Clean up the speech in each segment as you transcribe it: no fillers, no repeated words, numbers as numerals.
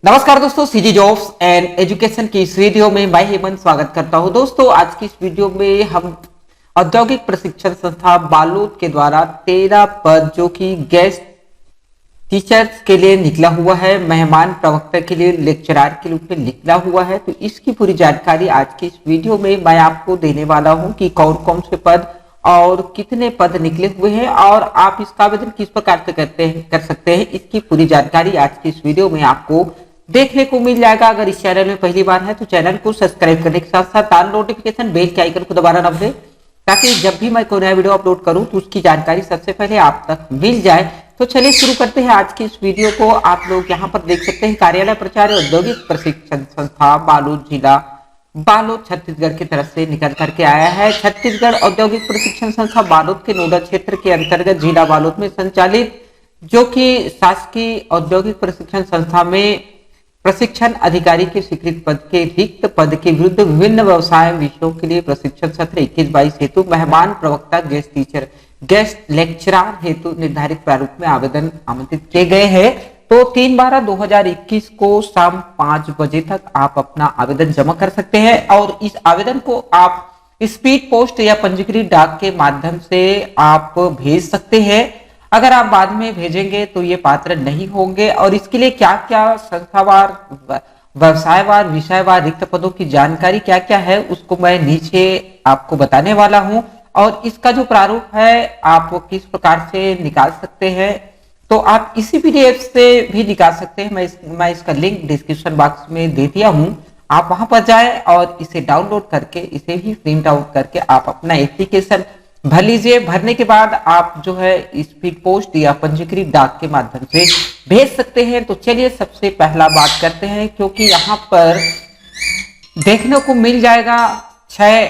नमस्कार दोस्तों, CG jobs and education की इस वीडियो में मैं हेमंत स्वागत करता हूं। दोस्तों, आज की इस वीडियो में हम औद्योगिक प्रशिक्षण संस्था बालोद के द्वारा 13 पद जो कि गेस्ट टीचर्स के लिए निकला हुआ है, मेहमान प्रवक्ता के लिए, लेक्चरर के रूप में निकला हुआ है। तो इसकी पूरी जानकारी आज की इस वीडियो में मैं आपको देने वाला हूं कि कौन कौन से पद और कितने पद निकले हुए हैं और आप इसका आवेदन किस प्रकार से कर सकते हैं। इसकी पूरी जानकारी आज की इस वीडियो में आपको देखने को मिल जाएगा। अगर इस चैनल में पहली बार है तो चैनल को सब्सक्राइब करने के साथ साथ ऑल नोटिफिकेशन बेल के आइकन को दबाना न भूलें, ताकि जब भी मैं कोई नया वीडियो अपलोड करूं तो उसकी जानकारी सबसे पहले आप तक मिल जाए। तो चलिए शुरू करते हैं आज की इस वीडियो को। आप लोग यहाँ पर देख सकते हैं कार्यालय प्राचार्य औद्योगिक प्रशिक्षण संस्था बालोद, जिला बालोद, छत्तीसगढ़ की तरफ से निकल करके आया है। छत्तीसगढ़ औद्योगिक प्रशिक्षण संस्था बालोद के नोडल क्षेत्र के अंतर्गत जिला बालोद में संचालित जो कि शासकीय औद्योगिक प्रशिक्षण संस्था में प्रशिक्षण अधिकारी के स्वीकृत पद के रिक्त पद के विरुद्ध विभिन्न व्यवसाय विषयों के लिए प्रशिक्षण सत्र 21-22 हेतु मेहमान प्रवक्ता, गेस्ट टीचर, गेस्ट लेक्चरर हेतु निर्धारित प्रारूप में आवेदन आमंत्रित किए गए हैं। तो 3/12/2021 को शाम 5 बजे तक आप अपना आवेदन जमा कर सकते हैं और इस आवेदन को आप स्पीड पोस्ट या पंजीकृत डाक के माध्यम से आप भेज सकते हैं। अगर आप बाद में भेजेंगे तो ये पात्र नहीं होंगे और इसके लिए क्या क्या संस्थावार, व्यवसायवार, विषयवार रिक्त पदों की जानकारी क्या क्या है उसको मैं नीचे आपको बताने वाला हूं। और इसका जो प्रारूप है आप किस प्रकार से निकाल सकते हैं तो आप इसी पीडीएफ से भी निकाल सकते हैं। मैं इसका लिंक डिस्क्रिप्शन बॉक्स में दे दिया हूं, आप वहां पर जाएं और इसे डाउनलोड करके इसे भी प्रिंट आउट करके आप अपना एप्लीकेशन भर लीजिए। भरने के बाद आप जो है स्पीड पोस्ट या पंजीकृत डाक के माध्यम से भेज सकते हैं। तो चलिए सबसे पहला बात करते हैं, क्योंकि यहाँ पर देखने को मिल जाएगा 6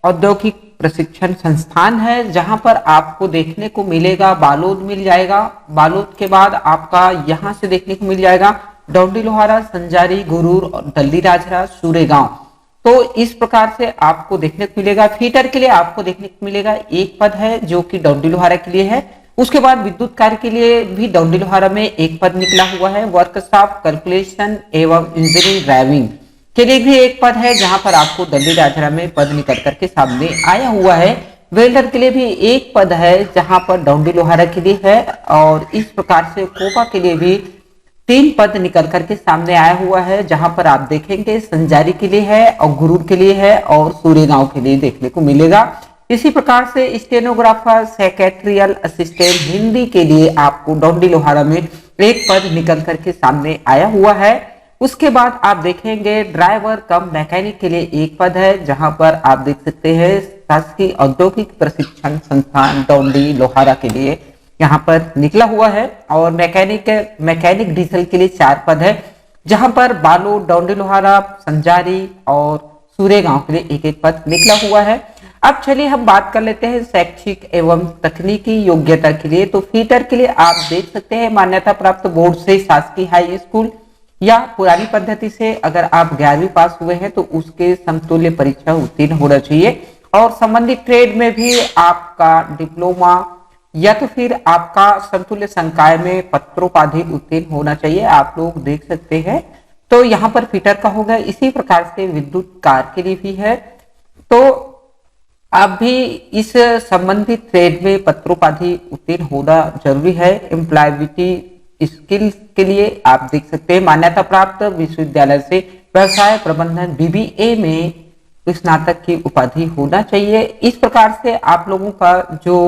औद्योगिक प्रशिक्षण संस्थान है जहां पर आपको देखने को मिलेगा बालोद मिल जाएगा। बालोद के बाद आपका यहाँ से देखने को मिल जाएगा डौंडी लोहारा, संजारी, गुरूर, दल्ली राजरा, सूरेगांव। तो इस प्रकार से आपको देखने को मिलेगा। फीटर के लिए आपको देखने को मिलेगा एक पद है जो कि डौंडी लोहारा के लिए है। उसके बाद विद्युत कार्य के लिए भी डौंडी लोहारा में एक पद निकला हुआ है। वर्कशॉप, कैलकुलेशन एवं इंजीनियरिंग ड्राइविंग के लिए भी एक पद है जहां पर आपको दल्ली राजरा में पद निकल करके सामने आया हुआ है। वेल्डर के लिए भी एक पद है जहां पर डौंडी लोहारा के लिए है। और इस प्रकार से कोपा के लिए भी 3 पद निकल करके सामने आया हुआ है जहां पर आप देखेंगे संजारी के लिए है और गुरूर के लिए है और सूर्यगांव के लिए देखने को मिलेगा। इसी प्रकार से स्टेनोग्राफर, सेक्रेटरियल असिस्टेंट हिंदी के लिए आपको डौंडी लोहारा में एक पद निकल करके सामने आया हुआ है। उसके बाद आप देखेंगे ड्राइवर कम मैकेनिक के लिए एक पद है जहां पर आप देख सकते हैं शासकीय औद्योगिक प्रशिक्षण संस्थान डौंडी लोहारा के लिए यहाँ पर निकला हुआ है। और मैकेनिक डीजल के लिए 4 पद है जहां पर बालोद, डौंडी लोहारा, संजारी और सूरेगांव के लिए एक एक पद निकला हुआ है। अब चलिए हम बात कर लेते हैं शैक्षिक एवं तकनीकी योग्यता के लिए। तो फीटर के लिए आप देख सकते हैं मान्यता प्राप्त बोर्ड से शासकीय हाई स्कूल या पुरानी पद्धति से अगर आप 11वीं पास हुए हैं तो उसके समतुल्य परीक्षा उत्तीर्ण होना चाहिए। और संबंधित ट्रेड में भी आपका डिप्लोमा या तो फिर आपका समतुल्य संकाय में पत्रोपाधि उत्तीर्ण होना चाहिए, आप लोग देख सकते हैं। तो यहाँ पर फीटर का होगा। इसी प्रकार से विद्युत कार के लिए भी है। तो आप भी इस संबंधित ट्रेड में पत्रोपाधि उत्तीर्ण होना जरूरी है। एम्प्लॉयबिलिटी स्किल्स के लिए आप देख सकते हैं मान्यता प्राप्त विश्वविद्यालय से व्यवसाय प्रबंधन बीबीए में स्नातक की उपाधि होना चाहिए। इस प्रकार से आप लोगों का जो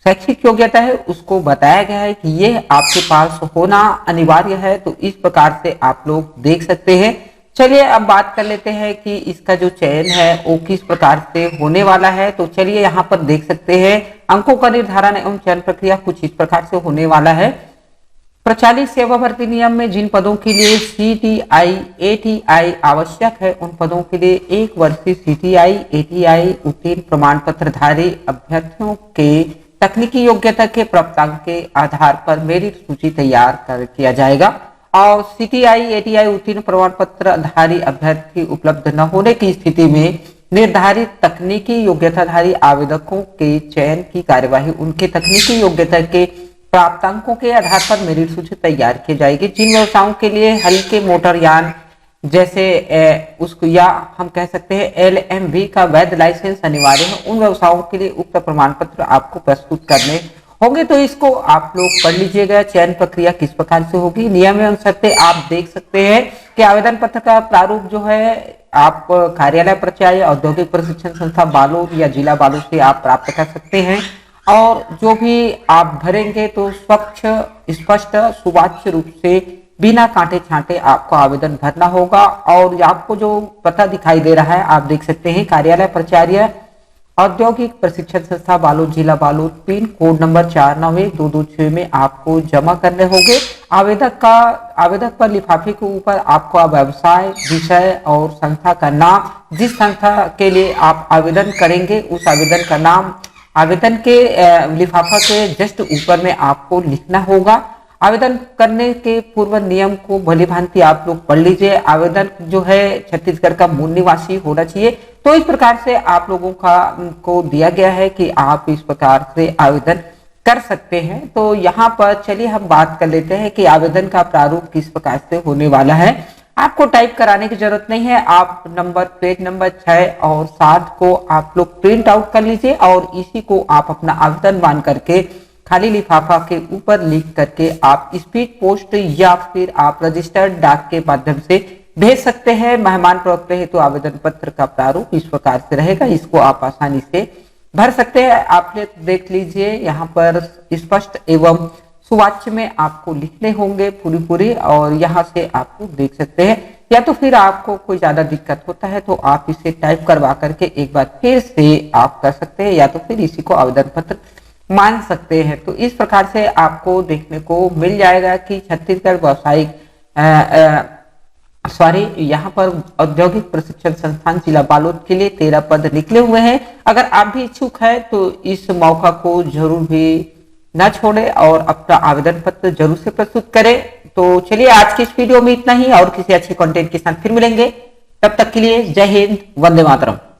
शैक्षिक योग्यता है उसको बताया गया है कि ये आपके पास होना अनिवार्य है। तो इस प्रकार से आप लोग देख सकते हैं। चलिए अब बात कर लेते हैं कि इसका जो चयन है वो किस प्रकार से होने वाला है। तो चलिए यहाँ पर देख सकते हैं अंकों का निर्धारण एवं चयन प्रक्रिया कुछ इस प्रकार से होने वाला है। प्रचलित सेवा भर्ती नियम में जिन पदों के लिए CTI ATI आवश्यक है उन पदों के लिए 1 वर्षीय CTI ATI उत्तीर्ण प्रमाण पत्रधारी अभ्यर्थियों के तकनीकी योग्यता के प्राप्तांक के आधार पर मेरिट सूची तैयार किया जाएगा। और CTI ATI उत्तीर्ण प्रमाण पत्रधारी अभ्यर्थी उपलब्ध न होने की स्थिति में निर्धारित तकनीकी योग्यताधारी आवेदकों के चयन की कार्यवाही उनके तकनीकी योग्यता के प्राप्तांकों के आधार पर मेरिट सूची तैयार की जाएगी। जिन व्यवसायों के लिए हल्के मोटर यान जैसे उसको या हम कह सकते हैं LMV का वैध लाइसेंस अनिवार्य है, उन व्यवसायों के लिए उक्त प्रमाण पत्र आपको प्रस्तुत करने होंगे। तो इसको आप लोग पढ़ लीजिएगा। चयन प्रक्रिया किस प्रकार से होगी, नियम एवं शर्तें आप देख सकते हैं कि आवेदन पत्र का प्रारूप जो है आप कार्यालय प्राचार्य औद्योगिक प्रशिक्षण संस्था बालोद या जिला बालोद से आप प्राप्त कर सकते हैं। और जो भी आप भरेंगे तो स्वच्छ, स्पष्ट, सुवाच्य रूप से बिना कांटे छांटे आपको आवेदन भरना होगा। और आपको जो पता दिखाई दे रहा है आप देख सकते हैं, कार्यालय प्राचार्य औद्योगिक प्रशिक्षण संस्था बालोद जिला बालोद, पिन कोड नंबर 491226 में आपको जमा करने होंगे। आवेदक पर लिफाफे के ऊपर आपको व्यवसाय, विषय और संस्था का नाम, जिस संस्था के लिए आप आवेदन करेंगे उस आवेदन का नाम आवेदन के लिफाफा के जस्ट ऊपर में आपको लिखना होगा। आवेदन करने के पूर्व नियम को भली भांति आप लोग पढ़ लीजिए। आवेदन जो है छत्तीसगढ़ का मूल निवासी होना चाहिए। तो इस प्रकार से आप लोगों को दिया गया है कि आप इस प्रकार से आवेदन कर सकते हैं। तो यहाँ पर चलिए हम बात कर लेते हैं कि आवेदन का प्रारूप किस प्रकार से होने वाला है। आपको टाइप कराने की जरूरत नहीं है। आप पेज नंबर 6 और 7 को आप लोग प्रिंट आउट कर लीजिए और इसी को आप अपना आवेदन मान करके खाली लिफाफा के ऊपर लिख करके आप स्पीड पोस्ट या फिर आप रजिस्टर्ड डाक के माध्यम से भेज सकते हैं। मेहमान प्रवक्ता हेतु तो आवेदन पत्र का प्रारूप इस प्रकार से रहेगा, इसको आप आसानी से भर सकते हैं। आप देख लीजिए यहाँ पर स्पष्ट एवं सुवाच्य में आपको लिखने होंगे पूरी और यहाँ से आपको देख सकते हैं। या तो फिर आपको कोई ज्यादा दिक्कत होता है तो आप इसे टाइप करवा करके एक बार फिर से आप कर सकते हैं, या तो फिर इसी को आवेदन पत्र मान सकते हैं। तो इस प्रकार से आपको देखने को मिल जाएगा कि छत्तीसगढ़ व्यावसायिक यहाँ पर औद्योगिक प्रशिक्षण संस्थान जिला बालोद के लिए 13 पद निकले हुए हैं। अगर आप भी इच्छुक है तो इस मौका को जरूर भी न छोड़े और अपना आवेदन पत्र जरूर से प्रस्तुत करें। तो चलिए आज की इस वीडियो में इतना ही, और किसी अच्छे कंटेंट के साथ फिर मिलेंगे। तब तक के लिए जय हिंद, वंदे मातरम।